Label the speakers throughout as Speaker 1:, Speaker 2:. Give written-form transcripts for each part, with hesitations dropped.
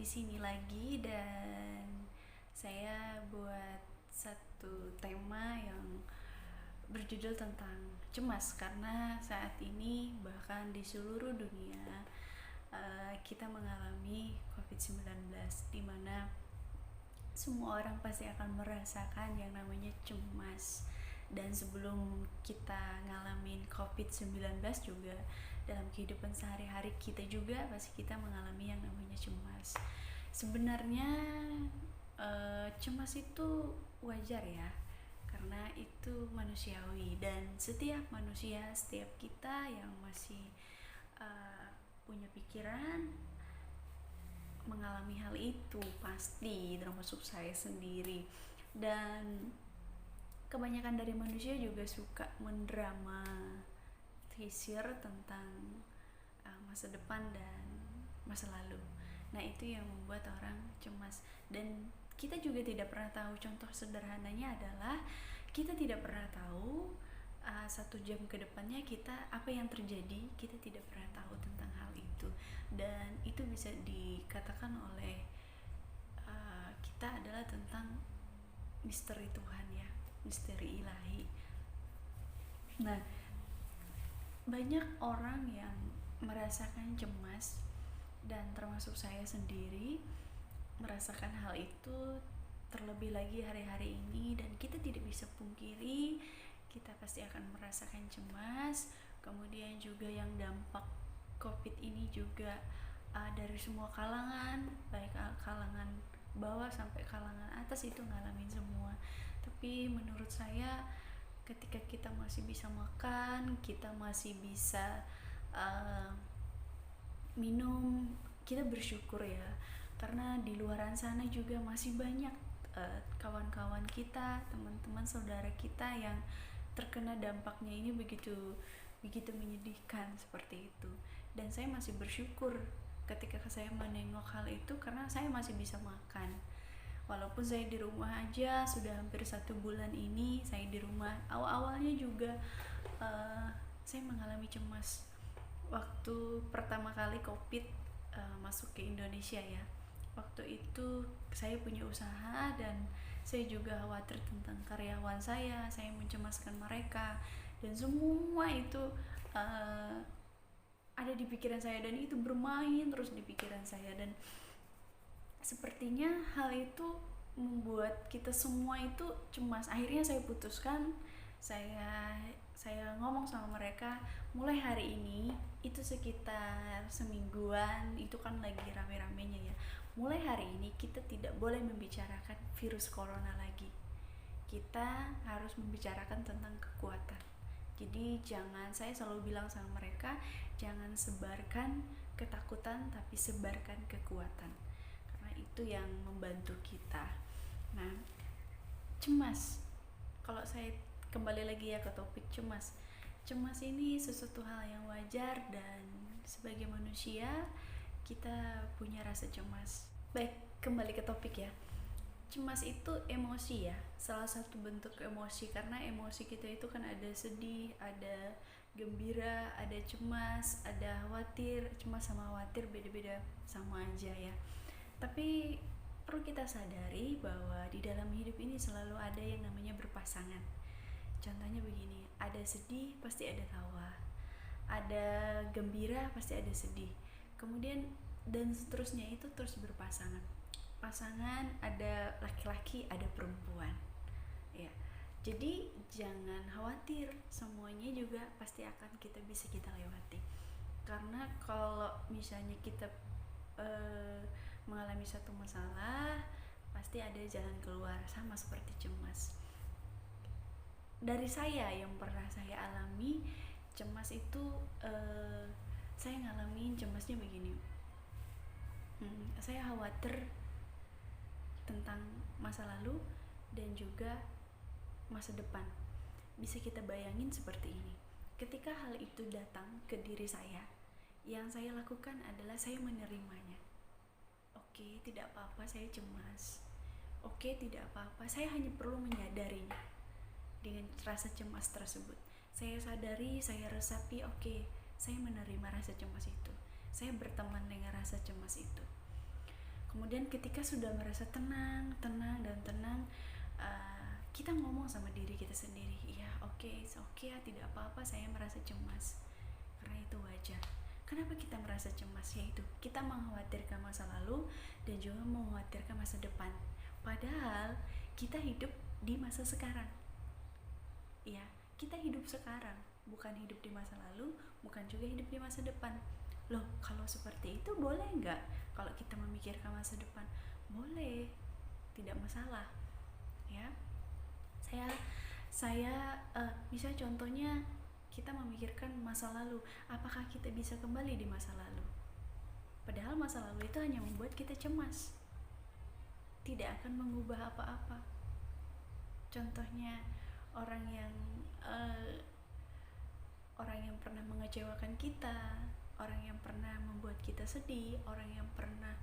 Speaker 1: di sini lagi dan saya buat satu tema yang berjudul tentang cemas karena saat ini bahkan di seluruh dunia kita mengalami COVID-19 di mana semua orang pasti akan merasakan yang namanya cemas. Dan sebelum kita ngalamin COVID-19 juga dalam kehidupan sehari-hari kita juga pasti kita mengalami yang namanya cemas. Sebenarnya cemas itu wajar ya, karena itu manusiawi dan setiap manusia, setiap kita yang masih punya pikiran mengalami hal itu pasti, termasuk saya sendiri. Dan kebanyakan dari manusia juga suka mendramatisir tentang masa depan dan masa lalu. Nah, itu yang membuat orang cemas. Dan kita juga tidak pernah tahu, contoh sederhananya adalah kita tidak pernah tahu 1 jam ke depannya kita apa yang terjadi, kita tidak pernah tahu tentang hal itu. Dan itu bisa dikatakan oleh kita adalah tentang misteri Tuhan ya, misteri ilahi. Nah, banyak orang yang merasakan cemas dan termasuk saya sendiri merasakan hal itu, terlebih lagi hari-hari ini. Dan kita tidak bisa pungkiri kita pasti akan merasakan cemas. Kemudian juga yang dampak COVID ini juga dari semua kalangan, baik kalangan bawah sampai kalangan atas itu ngalamin semua. Tapi menurut saya ketika kita masih bisa makan, kita masih bisa minum, kita bersyukur ya, karena di luaran sana juga masih banyak kawan-kawan kita, teman-teman saudara kita yang terkena dampaknya ini begitu menyedihkan seperti itu. Dan saya masih bersyukur ketika saya menengok hal itu karena saya masih bisa makan. Walaupun saya di rumah aja sudah hampir 1 bulan ini saya di rumah. Awal-awalnya juga saya mengalami cemas waktu pertama kali COVID masuk ke Indonesia ya. Waktu itu saya punya usaha dan saya juga khawatir tentang karyawan saya mencemaskan mereka, dan semua itu ada di pikiran saya dan itu bermain terus di pikiran saya. Dan sepertinya hal itu membuat kita semua itu cemas. Akhirnya saya putuskan, saya ngomong sama mereka, mulai hari ini itu sekitar semingguan, itu kan lagi rame-ramenya ya, mulai hari ini kita tidak boleh membicarakan virus corona lagi. Kita harus membicarakan tentang kekuatan. Jadi saya selalu bilang sama mereka, jangan sebarkan ketakutan tapi sebarkan kekuatan, karena itu yang membantu kita. Nah, cemas, kalau saya kembali lagi ya ke topik cemas ini sesuatu hal yang wajar, dan sebagai manusia kita punya rasa cemas. Baik, kembali ke topik ya. Cemas itu emosi ya, salah satu bentuk emosi, karena emosi kita itu kan ada sedih, ada gembira, ada cemas, ada khawatir. Cemas sama khawatir beda-beda, sama aja ya. Tapi perlu kita sadari bahwa di dalam hidup ini selalu ada yang namanya berpasangan. Contohnya begini, ada sedih pasti ada tawa, ada gembira pasti ada sedih, kemudian dan seterusnya, itu terus berpasangan. Pasangan ada laki-laki ada perempuan ya. Jadi jangan khawatir, semuanya juga pasti akan bisa kita lewati. Karena kalau misalnya kita mengalami satu masalah, pasti ada jalan keluar, sama seperti cemas. Dari saya yang pernah saya alami cemas itu, saya ngalamin cemasnya begini. Saya khawatir tentang masa lalu dan juga masa depan. Bisa kita bayangin seperti ini. Ketika hal itu datang ke diri saya, yang saya lakukan adalah saya menerimanya. Oke, tidak apa-apa saya cemas. Oke, tidak apa-apa, saya hanya perlu menyadarinya. Dengan rasa cemas tersebut, saya sadari, saya resapi, oke, saya menerima rasa cemas itu. Saya berteman dengan rasa cemas itu. Kemudian ketika sudah merasa tenang kita ngomong sama diri kita sendiri, ya oke ya, tidak apa-apa saya merasa cemas, karena itu wajar. Kenapa kita merasa cemas? Yaitu kita mengkhawatirkan masa lalu dan juga mengkhawatirkan masa depan. Padahal kita hidup di masa sekarang. Ya, kita hidup sekarang, bukan hidup di masa lalu, bukan juga hidup di masa depan. Loh, kalau seperti itu boleh nggak? Kalau kita memikirkan masa depan, boleh, tidak masalah. Ya, saya bisa contohnya kita memikirkan masa lalu, apakah kita bisa kembali di masa lalu? Padahal masa lalu itu hanya membuat kita cemas, tidak akan mengubah apa-apa. Contohnya orang yang pernah mengecewakan kita, orang yang pernah membuat kita sedih, orang yang pernah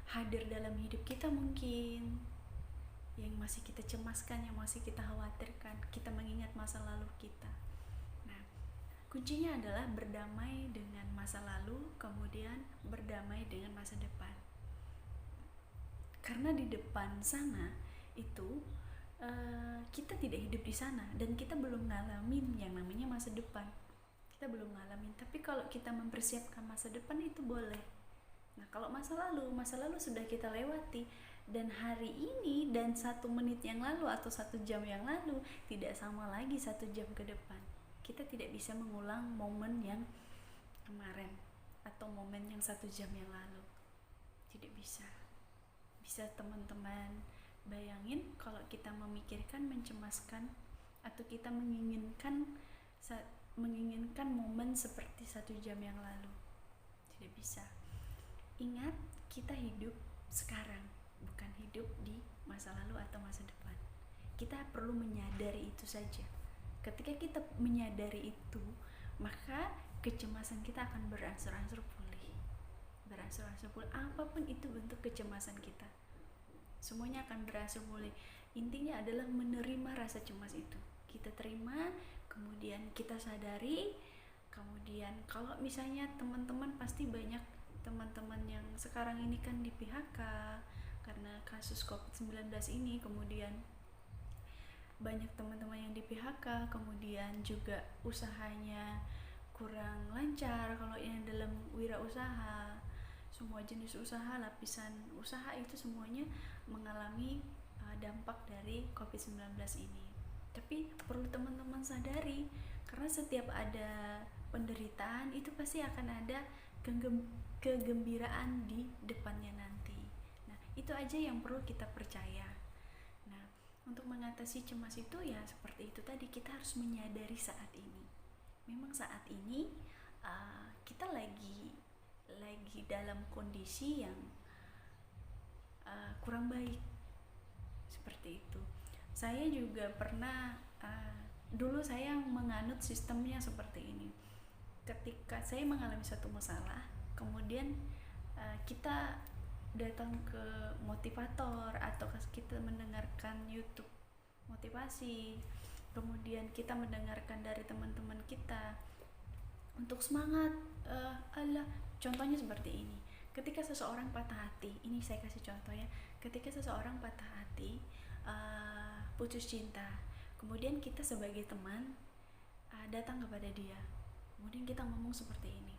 Speaker 1: hadir dalam hidup kita mungkin, yang masih kita cemaskan, yang masih kita khawatirkan, kita mengingat masa lalu kita. Nah, kuncinya adalah berdamai dengan masa lalu, kemudian berdamai dengan masa depan. Karena di depan sana itu kita tidak hidup di sana dan kita belum ngalamin yang namanya masa depan. Kita belum ngalamin, tapi kalau kita mempersiapkan masa depan itu boleh. Nah, kalau masa lalu sudah kita lewati, dan hari ini dan 1 menit yang lalu atau 1 jam yang lalu tidak sama lagi 1 jam ke depan. Kita tidak bisa mengulang momen yang kemarin atau momen yang 1 jam yang lalu. Tidak bisa. Bisa teman-teman bayangin kalau kita memikirkan, mencemaskan, atau kita menginginkan momen seperti 1 jam yang lalu. Tidak bisa. Ingat, kita hidup sekarang, bukan hidup di masa lalu atau masa depan. Kita perlu menyadari itu saja. Ketika kita menyadari itu, maka kecemasan kita akan berangsur-angsur pulih. Apapun itu bentuk kecemasan kita, semuanya akan berangsur pulih. Intinya adalah menerima rasa cemas itu. Kita terima, kemudian kita sadari. Kemudian kalau misalnya teman-teman, pasti banyak teman-teman yang sekarang ini kan di PHK karena kasus COVID-19 ini, kemudian banyak teman-teman yang di PHK, kemudian juga usahanya kurang lancar. Kalau yang dalam wirausaha, semua jenis usaha, lapisan usaha itu semuanya mengalami dampak dari COVID-19 ini. Tapi perlu teman-teman sadari, karena setiap ada penderitaan itu pasti akan ada kegembiraan di depannya nanti. Nah, itu aja yang perlu kita percaya. Nah, untuk mengatasi cemas itu ya seperti itu tadi, kita harus menyadari saat ini. Memang saat ini kita lagi dalam kondisi yang kurang baik. Seperti itu. Saya juga pernah dulu saya menganut sistemnya seperti ini. Ketika saya mengalami satu masalah, kemudian kita datang ke motivator atau kita mendengarkan YouTube motivasi, kemudian kita mendengarkan dari teman-teman kita untuk semangat. Contohnya seperti ini. Ketika seseorang patah hati, ini saya kasih contoh ya. Ketika seseorang patah hati, putus cinta, kemudian kita sebagai teman datang kepada dia, kemudian kita ngomong seperti ini,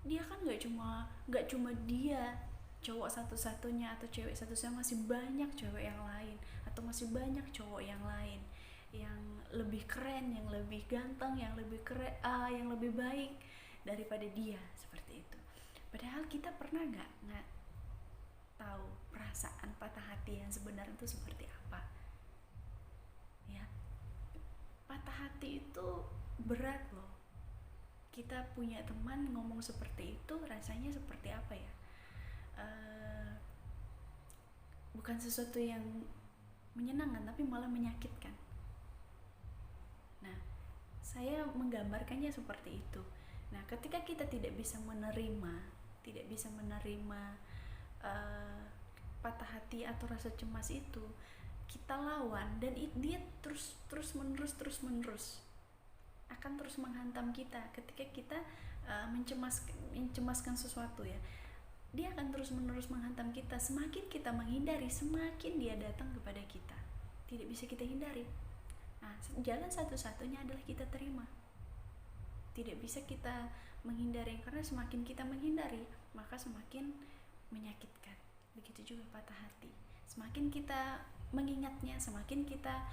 Speaker 1: dia kan nggak cuma dia cowok satu-satunya atau cewek satu-satunya, masih banyak cewek yang lain atau masih banyak cowok yang lain yang lebih keren, yang lebih ganteng, yang lebih keren, yang lebih baik daripada dia, seperti itu. Padahal kita pernah nggak tahu perasaan patah hati yang sebenarnya itu seperti apa? Ya, patah hati itu berat loh. Kita punya teman ngomong seperti itu, rasanya seperti apa ya? Bukan sesuatu yang menyenangkan, tapi malah menyakitkan. Nah, saya menggambarkannya seperti itu. Nah, ketika kita tidak bisa menerima patah hati atau rasa cemas itu, kita lawan, dan dia terus menerus akan terus menghantam kita. Ketika kita mencemaskan sesuatu ya, dia akan terus-menerus menghantam kita. Semakin kita menghindari, semakin dia datang kepada kita. Tidak bisa kita hindari. Nah, jalan satu-satunya adalah kita terima. Tidak bisa kita menghindari, karena semakin kita menghindari, maka semakin menyakitkan. Begitu juga patah hati. Semakin kita mengingatnya, semakin kita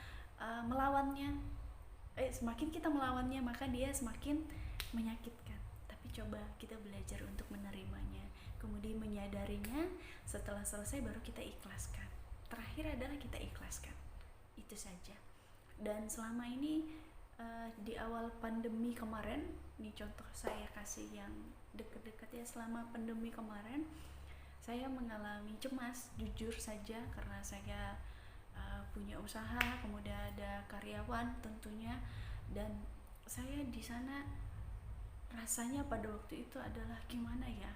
Speaker 1: semakin kita melawannya, maka dia semakin menyakitkan. Tapi coba kita belajar untuk menerimanya, kemudian menyadarinya. Setelah selesai baru kita ikhlaskan. Terakhir adalah kita ikhlaskan. Itu saja. Dan selama ini di awal pandemi kemarin, ini contoh saya kasih yang deket-deket ya. Selama pandemi kemarin saya mengalami cemas, jujur saja, karena saya punya usaha, kemudian ada karyawan tentunya, dan saya di sana rasanya pada waktu itu adalah gimana ya,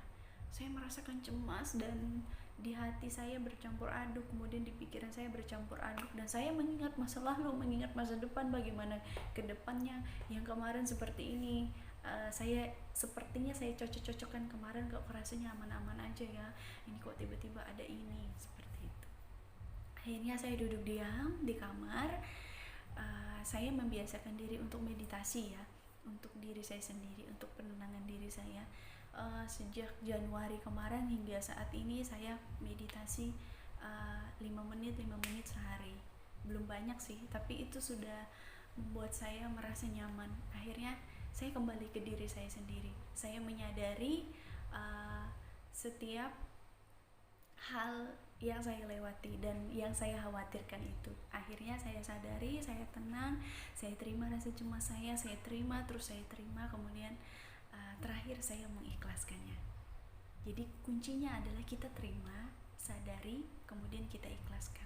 Speaker 1: saya merasakan cemas, dan di hati saya bercampur aduk, kemudian di pikiran saya bercampur aduk, dan saya mengingat masa lalu, mengingat masa depan, bagaimana ke depannya. Yang kemarin seperti ini, saya cocok-cocokkan kemarin, kok rasanya aman-aman aja ya, ini kok tiba-tiba ada ini, seperti itu. Akhirnya saya duduk diam di kamar. Saya membiasakan diri untuk meditasi ya, untuk diri saya sendiri, untuk penenangan diri saya. Sejak Januari kemarin hingga saat ini saya meditasi 5 menit sehari. Belum banyak sih, tapi itu sudah membuat saya merasa nyaman. Akhirnya saya kembali ke diri saya sendiri. Saya menyadari setiap hal yang saya lewati dan yang saya khawatirkan itu. Akhirnya saya sadari, saya tenang, saya terima rasa cemas saya terima, terus saya terima, kemudian terakhir saya mengikhlaskannya. Jadi kuncinya adalah kita terima, sadari, kemudian kita ikhlaskan.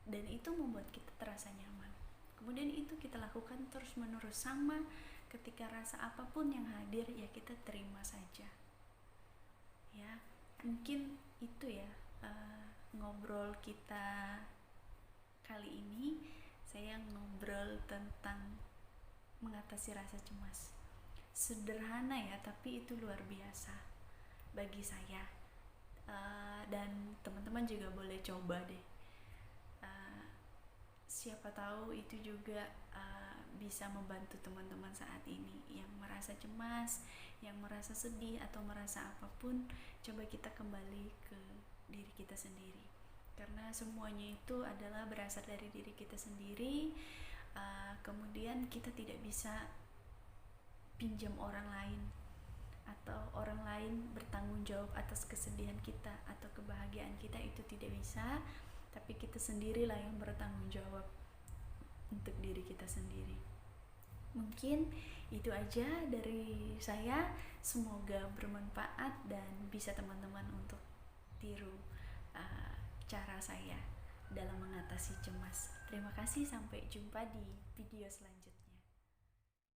Speaker 1: Dan itu membuat kita terasa nyaman. Kemudian itu kita lakukan terus-menerus, sama ketika rasa apapun yang hadir ya kita terima saja. Ya, mungkin itu ya ngobrol kita kali ini. Saya ngobrol tentang mengatasi rasa cemas. Sederhana ya, tapi itu luar biasa bagi saya. Dan teman-teman juga boleh coba deh. Siapa tahu itu juga bisa membantu teman-teman saat ini yang merasa cemas, yang merasa sedih, atau merasa apapun. Coba kita kembali ke diri kita sendiri, karena semuanya itu adalah berasal dari diri kita sendiri. Kemudian kita tidak bisa pinjam orang lain, atau orang lain bertanggung jawab atas kesedihan kita atau kebahagiaan kita, itu tidak bisa. Tapi kita sendirilah yang bertanggung jawab untuk diri kita sendiri. Mungkin itu aja dari saya. Semoga bermanfaat dan bisa teman-teman untuk tiru cara saya dalam mengatasi cemas. Terima kasih, sampai jumpa di video selanjutnya.